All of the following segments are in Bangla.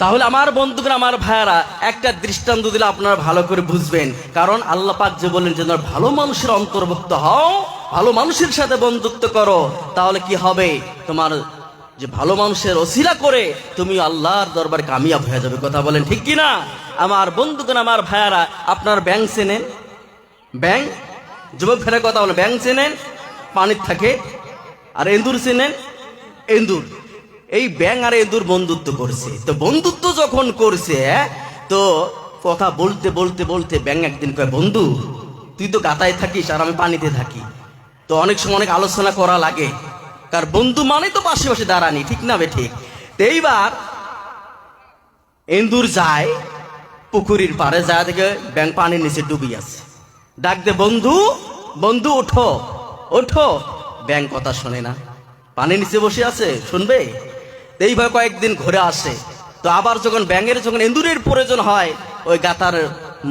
তাহলে আমার বন্ধুগণ, আমার ভাইয়ারা, একটা দৃষ্টান্ত দিলে আপনারা ভালো করে বুঝবেন। কারণ আল্লাহ পাক যে বলেন যে তোমরা ভালো মানুষের অন্তর্ভুক্ত হও, ভালো মানুষের সাথে বন্ধুত্ব করো, তাহলে কি হবে? তোমার যে ভালো মানুষের ওসিলা করে তুমি আল্লাহর দরবারে কামিয়াব হয়ে যাবে। কথা বলেন ঠিক কিনা? আমার বন্ধুগণ, আমার ভাইয়ারা, আপনার ব্যাং চেনেন? ব্যাং, যুবক ফেরার কথা বলেন, ব্যাং চেনেন? পানির থাকে। আর এন্দুর চেনেন? এন্দুর। এই ব্যাং আর এন্দুর বন্ধুত্ব করছে। তো বন্ধুত্ব যখন করছে, তো কথা বলতে বলতে বলতে ব্যাং একদিন কয়, বন্ধু তুই তো গাতায় থাকিস আর আমি পানিতে থাকি, তো অনেক সময় অনেক আলোচনা করা লাগে, কার বন্ধু মানে তো পাশে পাশে দাঁড়ানি, ঠিক না বে ঠিক? তো এইবার এন্দুর যায় পুকুরির পাড়ে, যায় দেখে ব্যাং পানির নিচে ডুবি আছে। ডাক দে, বন্ধু বন্ধু ওঠো ওঠো। ব্যাং কথা শোনে না, পানির নিচে বসে আছে, শুনবে? এইভাবে কয়েকদিন ঘুরে আসে। তো আবার যখন ব্যাঙের যখন এন্দুরের প্রয়োজন হয়, ওই গাতার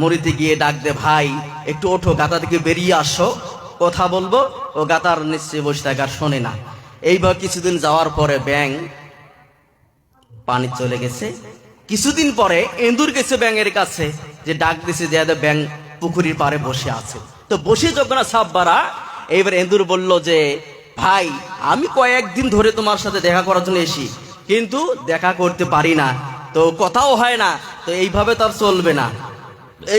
মরিতে গিয়ে ডাক দে, ভাই একটু ওঠো, গাতা থেকে বেরিয়ে আসো, কথা বলবো। ও গাতার নিচে বসে থাকে আর শোনে না। এইভাবে কিছুদিন যাওয়ার পরে ব্যাং পানি চলে গেছে। কিছুদিন পরে এন্দুর গেছে ব্যাঙের কাছে, যে ডাক দিছে যে ব্যাং পুকুরির পাড়ে বসে আছে। তো বসে যখন সাববারা, এইবার এন্দুর বলল যে, ভাই আমি কয়েকদিন ধরে তোমার সাথে দেখা করার জন্য এসি, কিন্তু দেখা করতে পারি না, তো কথাও হয় না, তো এইভাবে তো আর চলবে না,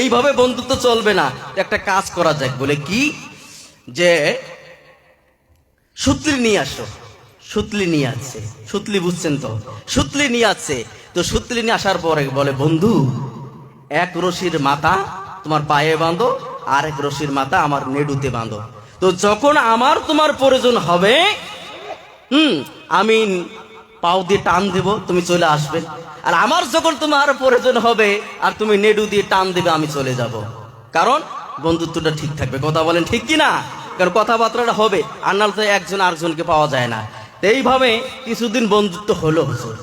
এইভাবে বন্ধুত্ব চলবে না। একটা কাজ করা যাক। বলে কি? যে সুতলি নিয়ে আসো। সুতলি নিয়ে আসছে। সুতলি বুঝছেন তো? সুতলি নিয়ে আসছে। তো সুতলি নিয়ে আসার পরে বলে, বন্ধু এক রশির মাথা তোমার পায়ে বাঁধো, আর এক রশির মাথা আমার নেডুতে বাঁধো। তো যখন আমার তোমার প্রয়োজন হবে, আমি পাও দিয়ে টান দেব, তুমি চলে আসবে। আর আমার যখন তোমার প্রয়োজন হবে আর তুমি নেডু দিয়ে টান দেবে, আমি চলে যাব। কারণ বন্ধুত্বটা ঠিক থাকবে। কথা বলেন ঠিক কিনা? কারণ কথাবার্তাটা হবে, আর নাহলে তো একজন আরেকজনকে পাওয়া যায় না। তো এইভাবে কিছুদিন বন্ধুত্ব হলো হুজুর।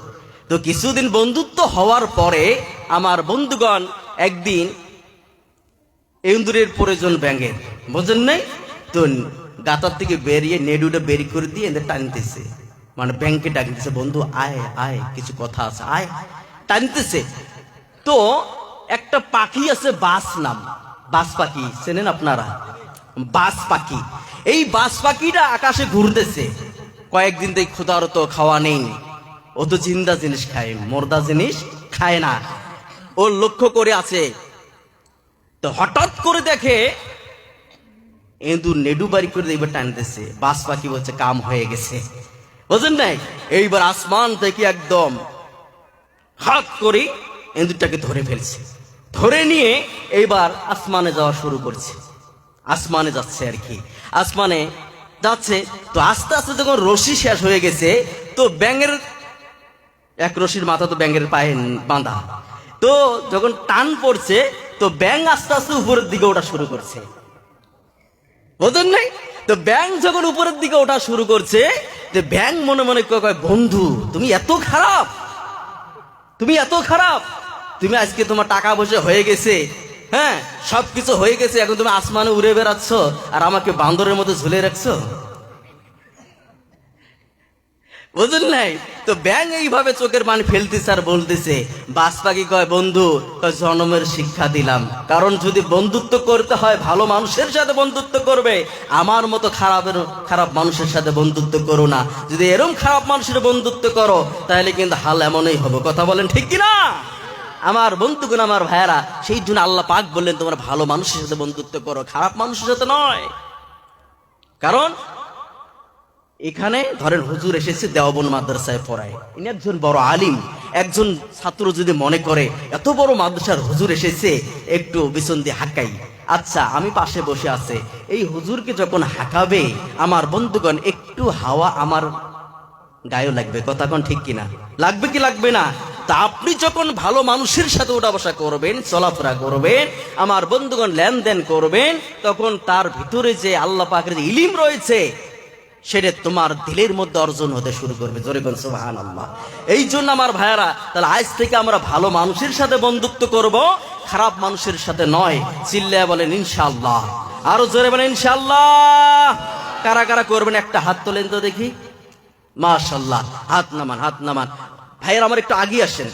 তো কিছুদিন বন্ধুত্ব হওয়ার পরে আমার বন্ধুগণ একদিন এন্দুরের প্রয়োজন ব্যাঙের, বোঝেন নাই তো, গাতার থেকে বেরিয়ে নেডুটা বেরি করে দিয়ে এদের টানতেছে, মানে ব্যাংকে ডাকতেছে, বন্ধু আয় আয়, কিছু কথা আছে, আয়, টানতেছে। তো একটা পাখি আছে বাস নাম, বাস পাখি চেনেন আপনারা? বাস পাখি। এই বাস পাখিটা আকাশে ঘুরতেছে। কয়েকদিন থেকে ক্ষুধার তো খাওয়া নেই, ও তো জিন্দা জিনিস খায়, মর্দা জিনিস খায় না। ও লক্ষ্য করে আছে। তো হঠাৎ করে দেখে এন্দুর নেডু বাড়ি করে এইবার টানতেছে। বাস পাখি বলছে কাম হয়ে গেছে, বুঝেন নাই? এইবার আসমান থেকে একদম হাত করে এন্দুরটাকে ধরে ফেলছে। ধরে নিয়ে এইবার আসমানে যাওয়া শুরু করছে। আসমানে যাচ্ছে আর কি, আসমানে যাচ্ছে। তো আস্তে আস্তে যখন রশি শেষ হয়ে গেছে, তো ব্যাঙের এক রশির মাথা তো ব্যাঙের পায়ে বাঁধা, তো যখন টান পড়ছে, তো ব্যাঙ আস্তে আস্তে উপরের দিকে ওঠা শুরু করছে, বুঝেন নাই? তো ব্যাঙ যখন উপরের দিকে ওঠা শুরু করছে, তো ব্যাঙ মনে মনে কয়, বন্ধু তুমি এত খারাপ, তুমি এত খারাপ, তুমি আজকে তোমার টাকা পয়সা হয়ে গেছে, হ্যাঁ সবকিছু হয়ে গেছে, এখন তুমি আসমানে উড়ে বেড়াচ্ছ আর আমাকে বান্দরের মতো ঝুলে রাখছো, বুঝলেন নাই? তো ব্যাঙ এইভাবে চোখের পানি ফেলতেছে আর বলতেছে, বাস পাখি কয়, বন্ধু জন্মের শিক্ষা দিলাম, কারণ যদি বন্ধুত্ব করতে হয় ভালো মানুষের সাথে বন্ধুত্ব করবে, আমার মতো খারাপ মানুষের সাথে বন্ধুত্ব করো না। যদি এরকম খারাপ মানুষের বন্ধুত্ব করো, তাহলে কিন্তু হাল এমনই হবে। কথা বলেন ঠিক কিনা? আমার বন্ধুগণ, আমার ভাইয়েরা, সেই জন্য আল্লাহ পাক বললেন তোমরা ভালো মানুষের সাথে বন্ধুত্ব করো, খারাপ মানুষের সাথে নয়। কারণ এখানে ধরেন হুজুর এসেছে দেওবন্দ মাদ্রাসায় পড়ায়, ইনি একজন বড় আলিম। একজন ছাত্র যদি মনে করে এত বড় মাদ্রাসার হুজুর এসেছে, একটু বিছন দিয়ে হাঁকাই, আচ্ছা আমি পাশে বসে আছে, এই হুজুরকে যখন হাঁকাবে আমার বন্ধুগণ, একটু হাওয়া আমার গায়ে লাগবে। কথা কোন ঠিক কিনা? লাগবে কি লাগবে না? তা আপনি যখন ভালো মানুষের সাথে ওঠা বসা করবেন, চলাফেরা করবেন, আমার বন্ধুগণ লেনদেন করবেন, তখন তার ভিতরে যে আল্লাহ পাকের যে ইলিম রয়েছে, সেটা তোমার দিলের মধ্যে অর্জন হতে শুরু করবে। জোরে বলুন সুবহানাল্লাহ। এই জন্য আমার ভাইয়ারা, তাহলে আজ থেকে আমরা ভালো মানুষের সাথে বন্ধুত্ব করব, খারাপ মানুষের সাথে নয়। চিল্লায়া বলেন ইনশাআল্লাহ। আরো জোরে বলেন ইনশাআল্লাহ। কারা কারা করবেন একটা হাত তোলেন তো দেখি। মাশাআল্লাহ, হাত নামান, হাত নামান। ভাইয়ারা আমার একটু আগে আসেন।